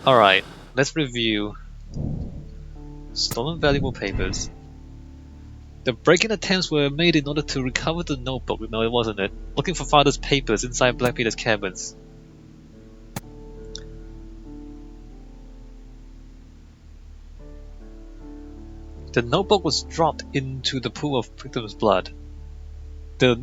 Alright, let's review stolen valuable papers. The break-in attempts were made in order to recover the notebook, no it wasn't it? Looking for father's papers inside Black Peter's cabins. The notebook was dropped into the pool of victim's blood. So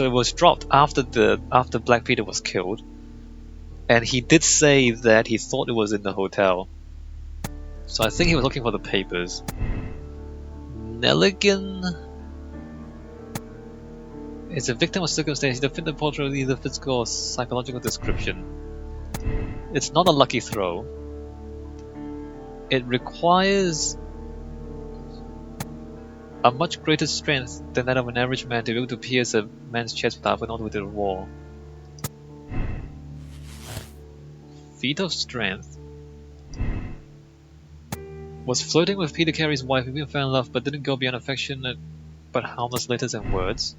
it was dropped after Black Peter was killed, and he did say that he thought it was in the hotel. So I think he was looking for the papers. Nelligan is a victim of circumstance. The fit portrait of either physical or psychological description. It's not a lucky throw. It requires a much greater strength than that of an average man to be able to pierce a man's chest without an with a wall. Feat of strength. Was flirting with Peter Carey's wife, even fell in love, but didn't go beyond affectionate but harmless letters and words.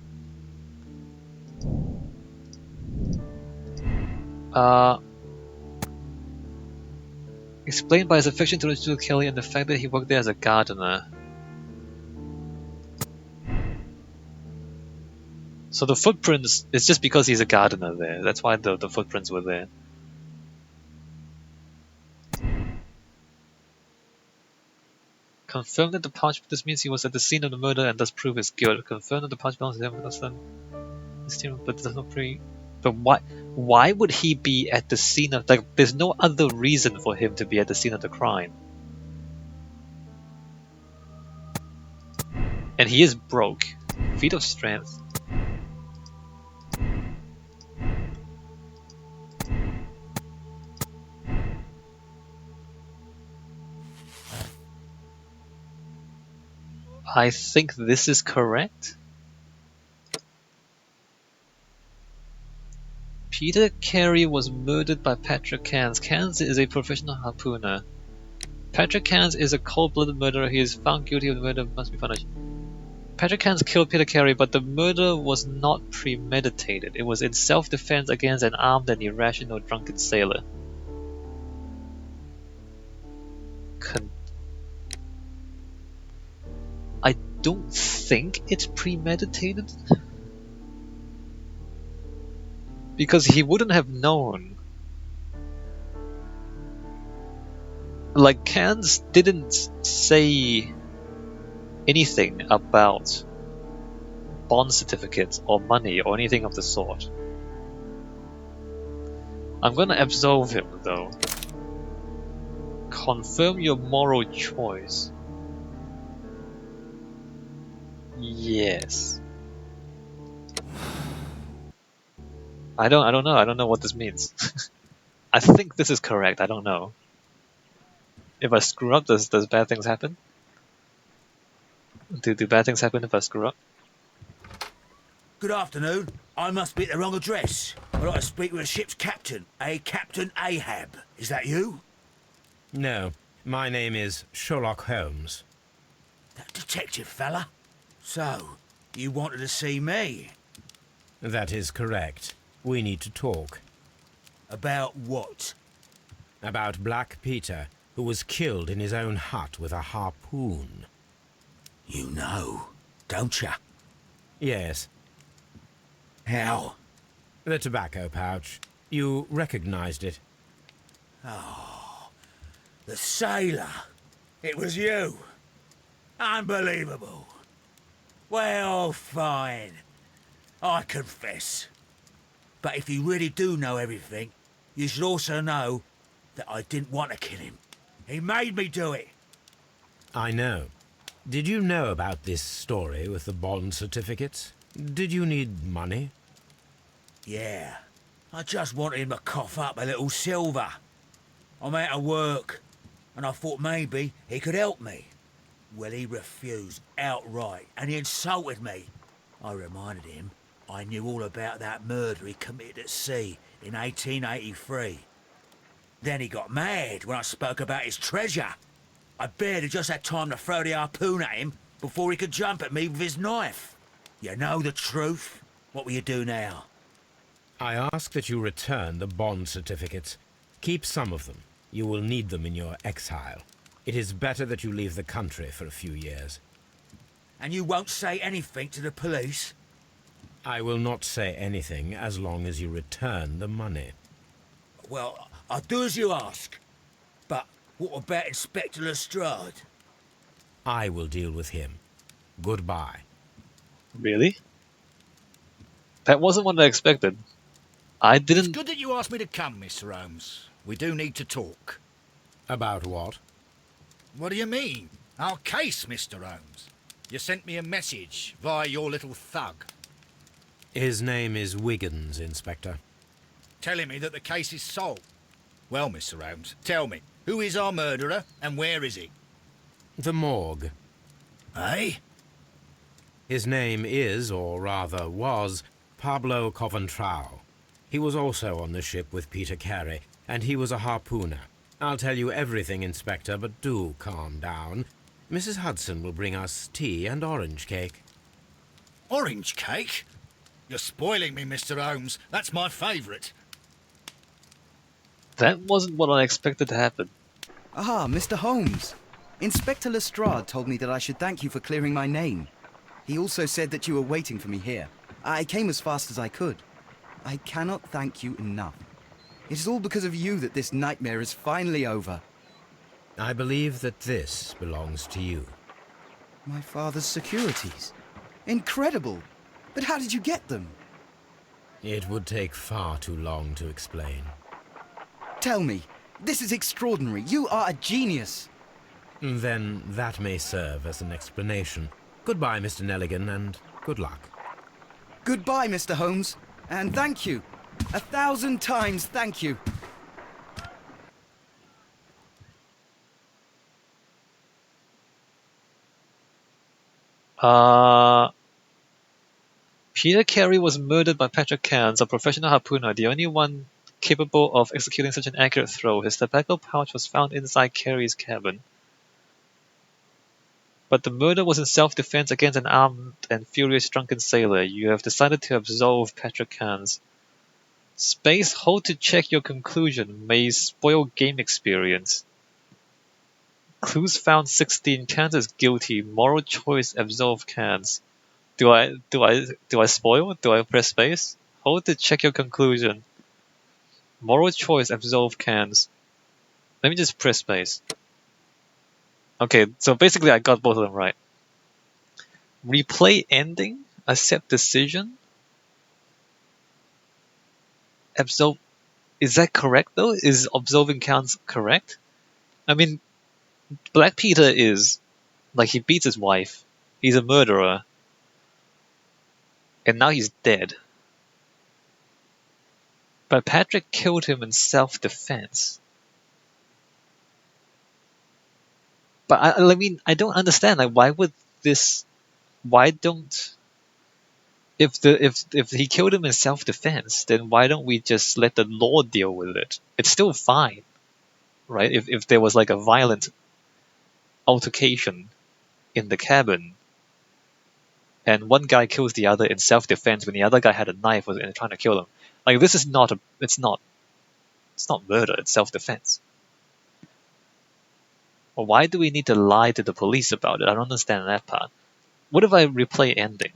Explained by his affection to Richard Kelly and the fact that he worked there as a gardener. So the footprints is just because he's a gardener there. That's why the footprints were there. Confirm that the pouch. This means he was at the scene of the murder and thus prove his guilt. Confirm that the pouch belongs to him, but does not pre. But why would he be at the scene of, like, there's no other reason for him to be at the scene of the crime. And he is broke. Feat of strength. I think this is correct. Peter Carey was murdered by Patrick Cairnes. Cairnes is a professional harpooner. Patrick Cairnes is a cold-blooded murderer. He is found guilty of the murder, must be punished. Patrick Cairnes killed Peter Carey, but the murder was not premeditated. It was in self-defense against an armed and irrational drunken sailor. I don't think it's premeditated. Because he wouldn't have known. Like, Cairnes didn't say anything about bond certificates or money or anything of the sort. I'm gonna absolve him though. Confirm your moral choice. Yes. I don't know what this means. I think this is correct, I don't know. If I screw up, does bad things happen? Do bad things happen if I screw up? Good afternoon. I must be at the wrong address. I'd like to speak with a ship's captain, Captain Ahab. Is that you? No, my name is Sherlock Holmes. That detective fella? So, you wanted to see me? That is correct. We need to talk. About what? About Black Peter, who was killed in his own hut with a harpoon. You know, don't you? Yes. How? The tobacco pouch. You recognized it. Oh, the sailor. It was you. Unbelievable. Well, fine. I confess. But if you really do know everything, you should also know that I didn't want to kill him. He made me do it. I know. Did you know about this story with the bond certificates? Did you need money? Yeah. I just wanted him to cough up a little silver. I'm out of work, and I thought maybe he could help me. Well, he refused outright, and he insulted me. I reminded him I knew all about that murder he committed at sea in 1883. Then he got mad when I spoke about his treasure. I barely just had time to throw the harpoon at him before he could jump at me with his knife. You know the truth. What will you do now? I ask that you return the bond certificates. Keep some of them. You will need them in your exile. It is better that you leave the country for a few years. And you won't say anything to the police? I will not say anything as long as you return the money. Well, I'll do as you ask. But what about Inspector Lestrade? I will deal with him. Goodbye. Really? That wasn't what I expected. I It's didn't... good that you asked me to come, Mr. Holmes. We do need to talk. About what? What do you mean? Our case, Mr. Holmes. You sent me a message via your little thug, His name is Wiggins, Inspector. telling me that the case is solved. Well, Mr. Holmes, tell me, who is our murderer and where is he? The morgue. Eh? His name is, or rather was, Pablo Coventral. He was also on the ship with Peter Carey, and he was a harpooner. I'll tell you everything, Inspector, but do calm down. Mrs. Hudson will bring us tea and orange cake. Orange cake? You're spoiling me, Mr. Holmes. That's my favourite. That wasn't what I expected to happen. Ah, Mr. Holmes. Inspector Lestrade told me that I should thank you for clearing my name. He also said that you were waiting for me here. I came as fast as I could. I cannot thank you enough. It is all because of you that this nightmare is finally over. I believe that this belongs to you. My father's securities. Incredible! But how did you get them? It would take far too long to explain. Tell me, this is extraordinary. You are a genius. Then that may serve as an explanation. Goodbye, Mr. Nelligan, and good luck. Goodbye, Mr. Holmes. And thank you. 1,000 times thank you. Peter Carey was murdered by Patrick Cairnes, a professional harpooner, the only one capable of executing such an accurate throw. His tobacco pouch was found inside Carey's cabin. But the murder was in self-defense against an armed and furious drunken sailor. You have decided to absolve Patrick Cairnes. Space hold to check your conclusion may spoil game experience. Clues found 16. Cairnes is guilty. Moral choice absolve Cairnes. Do I spoil? Do I press space? Hold to check your conclusion. Moral choice absolve Cairnes. Let me just press space. Okay, so basically I got both of them right. Replay ending, accept decision, absolve. Is that correct though? Is absolving Cairnes correct? I mean, Black Peter is like he beats his wife. He's a murderer. And now he's dead. But Patrick killed him in self-defense. But I mean, I don't understand. Like, why would this? Why don't? If he killed him in self-defense, then why don't we just let the law deal with it? It's still fine, right? If there was like a violent altercation in the cabin, and one guy kills the other in self-defense when the other guy had a knife and trying to kill him, like this is not a. It's not murder. It's self-defense. Well, why do we need to lie to the police about it? I don't understand that part. What if I replay ending?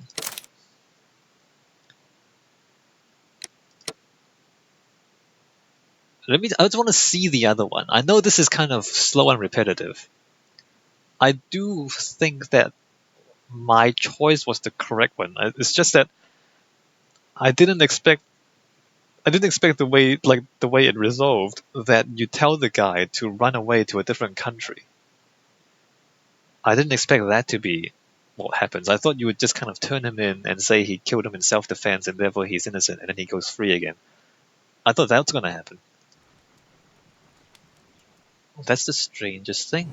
I just want to see the other one. I know this is kind of slow and repetitive. I do think that my choice was the correct one. It's just that I didn't expect the way it resolved, that you tell the guy to run away to a different country. I didn't expect that to be what happens. I thought you would just kind of turn him in and say he killed him in self-defense and therefore he's innocent and then he goes free again. I thought that was going to happen. That's the strangest thing.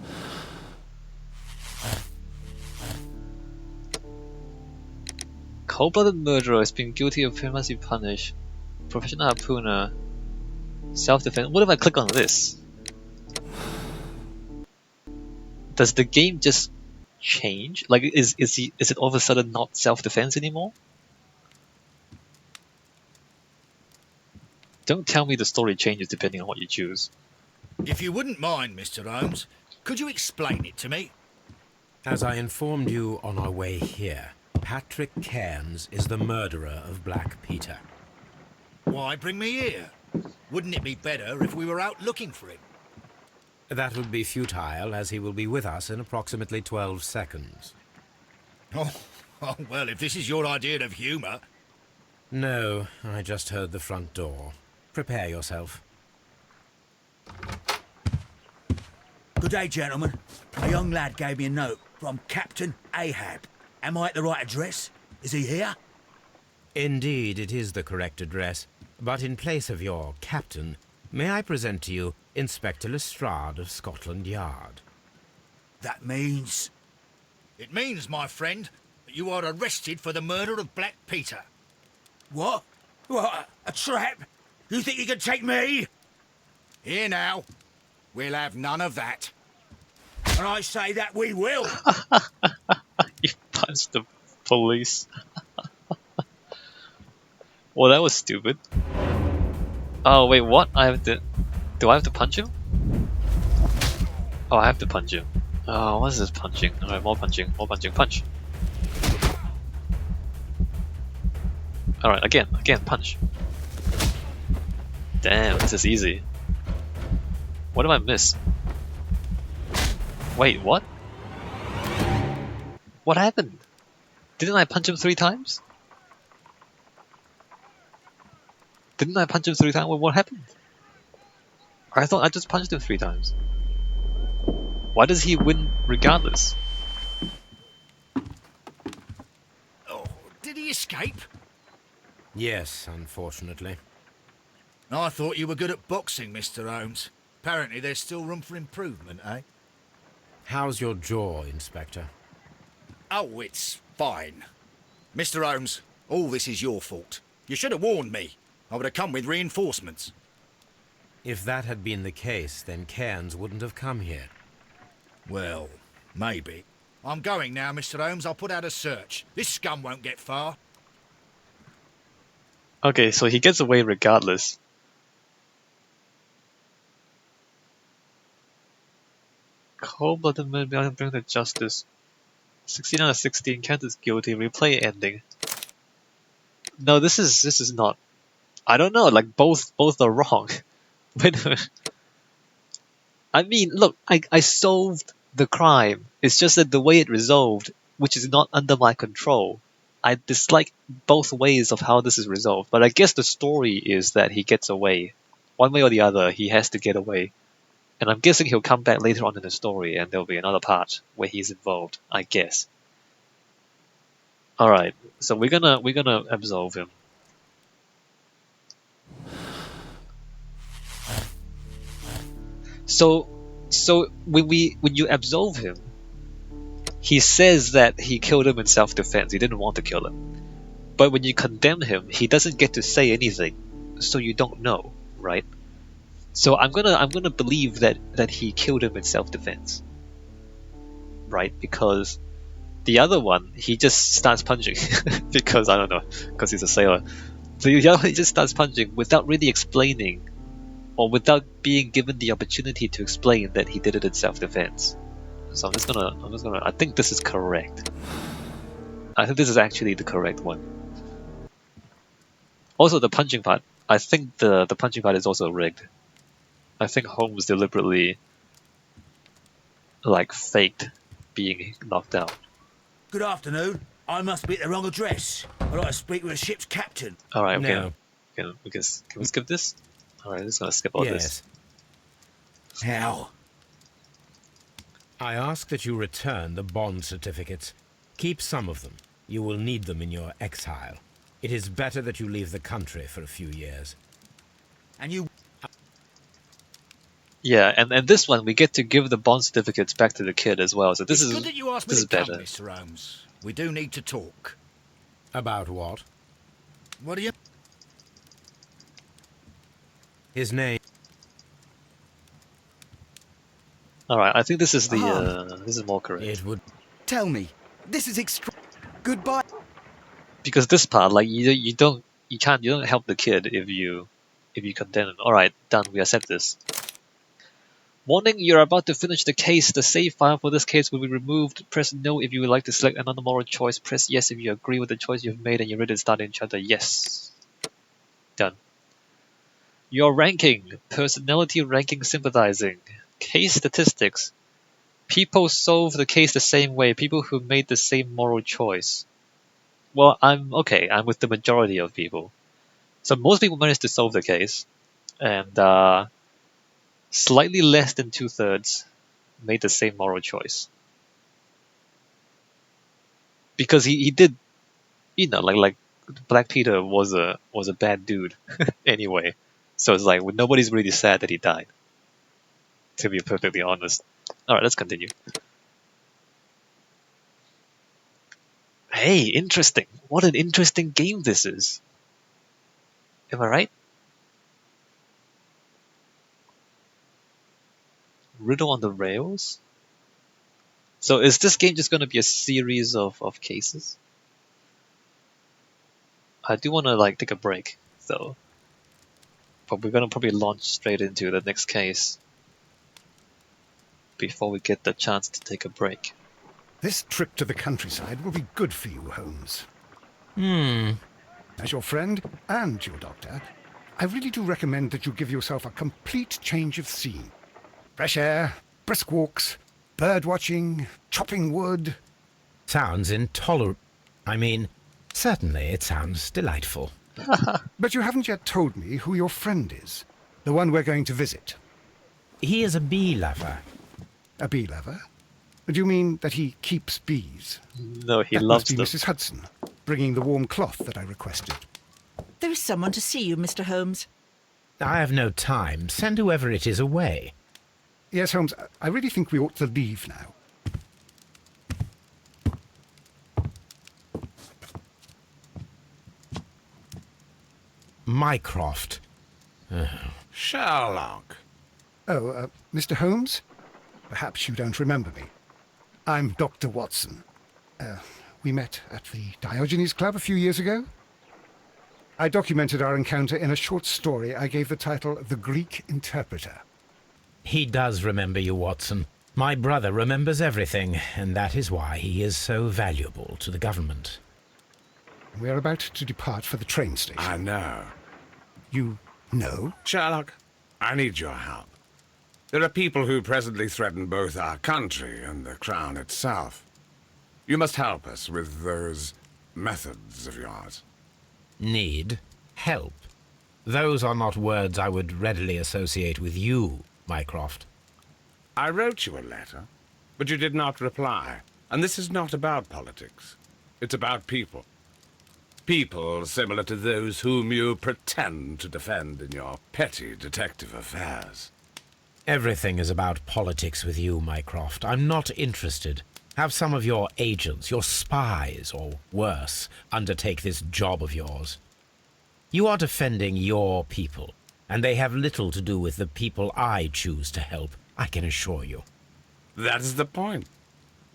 Cold-blooded murderer has been guilty of crime must be punished. Professional harpooner. Self-defense. What if I click on this? Does the game just change? Like, is it all of a sudden not self-defense anymore? Don't tell me the story changes depending on what you choose. If you wouldn't mind, Mr. Holmes, could you explain it to me? As I informed you on our way here, Patrick Cairnes is the murderer of Black Peter. Why bring me here? Wouldn't it be better if we were out looking for him? That would be futile, as he will be with us in approximately 12 seconds. Oh, well, if this is your idea of humour... No, I just heard the front door. Prepare yourself. Good day, gentlemen. A young lad gave me a note from Captain Ahab. Am I at the right address? Is he here? Indeed, it is the correct address. But in place of your captain, may I present to you Inspector Lestrade of Scotland Yard? That means... It means, my friend, that you are arrested for the murder of Black Peter. What? What? A trap? You think you can take me? Here now. We'll have none of that. And I say that we will. You punched the police. Well, that was stupid. Oh, wait, what? I have to... Do I have to punch him? Oh, I have to punch him. Oh, what is this punching? Alright, more punching, punch. Alright, again, punch. Damn, this is easy. What did I miss? Wait, what? What happened? Didn't I punch him 3 times? Didn't I punch him 3 times? What happened? I thought I just punched him 3 times. Why does he win regardless? Oh, did he escape? Yes, unfortunately. I thought you were good at boxing, Mr. Holmes. Apparently there's still room for improvement, eh? How's your jaw, Inspector? Oh, it's fine. Mr. Holmes, all this is your fault. You should have warned me. I would have come with reinforcements. If that had been the case, then Cairnes wouldn't have come here. Well, maybe. I'm going now, Mr. Holmes. I'll put out a search. This scum won't get far. Okay, so he gets away regardless. Cold-blooded man behind bring to justice. 16 out of 16, Kent is guilty. Replay ending. No, this is not. I don't know. Like both are wrong. Wait a minute. I mean, look, I solved the crime. It's just that the way it resolved, which is not under my control. I dislike both ways of how this is resolved. But I guess the story is that he gets away. One way or the other, he has to get away. And I'm guessing he'll come back later on in the story and there'll be another part where he's involved, I guess. Alright, so we're gonna absolve him. So when you absolve him, he says that he killed him in self-defense. He didn't want to kill him. But when you condemn him, he doesn't get to say anything, so you don't know, right? So I'm gonna believe that he killed him in self-defense, right? Because the other one, he just starts punching because I don't know, because he's a sailor. So the other one, he just starts punching without really explaining, or without being given the opportunity to explain that he did it in self-defense. So I'm just gonna. I think this is correct. I think this is actually the correct one. Also, the punching part. I think the punching part is also rigged. I think Holmes deliberately, like, faked being knocked out. Good afternoon. I must be at the wrong address. I'd like to speak with the ship's captain. Alright, okay. No. Can we skip this? Alright, I'm just gonna skip all this. Yes. How? I ask that you return the bond certificates. Keep some of them. You will need them in your exile. It is better that you leave the country for a few years. And you... Yeah, and this one we get to give the bond certificates back to the kid as well. So this It's is good that you asked me this to is come, better. Mr. Holmes. We do need to talk. About what? What do you... His name... Alright, I think this is the this is more correct. It would... Tell me, this is extra. Goodbye. Because this part, like you don't help the kid if if you condemn him. Alright, done. We accept this. Warning, you're about to finish the case. The save file for this case will be removed. Press no if you would like to select another moral choice. Press yes if you agree with the choice you've made and you're ready to start in chapter. Yes. Done. Your ranking. Personality ranking sympathizing. Case statistics. People solve the case the same way. People who made the same moral choice. Well, I'm with the majority of people. So most people managed to solve the case. And slightly less than 2/3 made the same moral choice. Because he did, like Black Peter was a bad dude anyway. So it's like nobody's really sad that he died. To be perfectly honest. Alright, let's continue. Hey, interesting. What an interesting game this is. Am I right? Riddle on the rails? So is this game just going to be a series of cases? I do want to take a break, though. But we're going to probably launch straight into the next case before we get the chance to take a break. This trip to the countryside will be good for you, Holmes. As your friend and your doctor, I really do recommend that you give yourself a complete change of scene. Fresh air, brisk walks, bird watching, chopping wood. Sounds intolerable. I mean, certainly it sounds delightful. But you haven't yet told me who your friend is, the one we're going to visit. He is a bee lover. A bee lover? Do you mean that he keeps bees? No, he That loves must be them. Mrs. Hudson, bringing the warm cloth that I requested. There is someone to see you, Mr. Holmes. I have no time. Send whoever it is away. Yes, Holmes, I really think we ought to leave now. Mycroft. Sherlock. Oh, Mr. Holmes? Perhaps you don't remember me. I'm Dr. Watson. We met at the Diogenes Club a few years ago. I documented our encounter in a short story I gave the title The Greek Interpreter. He does remember you, Watson. My brother remembers everything, and that is why he is so valuable to the government. We're about to depart for the train station. I know. You know? Sherlock, I need your help. There are people who presently threaten both our country and the Crown itself. You must help us with those methods of yours. Need help. Those are not words I would readily associate with you, Mycroft. I wrote you a letter, but you did not reply. And this is not about politics. It's about people. People similar to those whom you pretend to defend in your petty detective affairs. Everything is about politics with you, Mycroft. I'm not interested. Have some of your agents, your spies, or worse, undertake this job of yours. You are defending your people, and they have little to do with the people I choose to help, I can assure you. That is the point.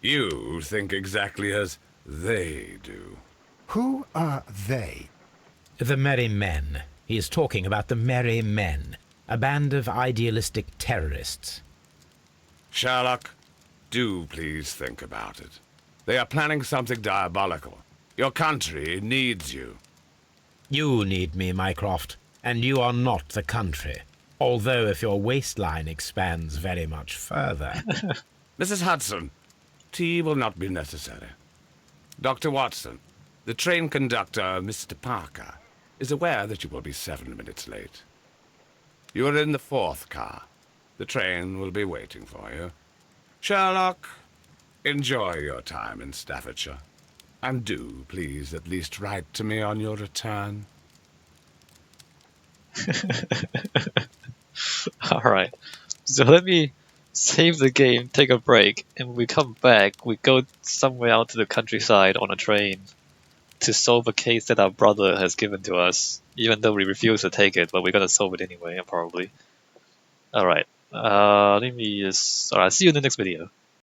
You think exactly as they do. Who are they? The Merry Men. He is talking about the Merry Men, a band of idealistic terrorists. Sherlock, do please think about it. They are planning something diabolical. Your country needs you. You need me, Mycroft, and you are not the country. Although if your waistline expands very much further. Mrs. Hudson, tea will not be necessary. Dr. Watson, the train conductor, Mr. Parker, is aware that you will be 7 minutes late. You are in the 4th car. The train will be waiting for you. Sherlock, enjoy your time in Staffordshire. And do, please, at least write to me on your return. Alright, so let me save the game, take a break, and when we come back, we go somewhere out to the countryside on a train to solve a case that our brother has given to us, even though we refuse to take it, but we're gonna solve it anyway, probably. Alright, let me just... Alright, see you in the next video.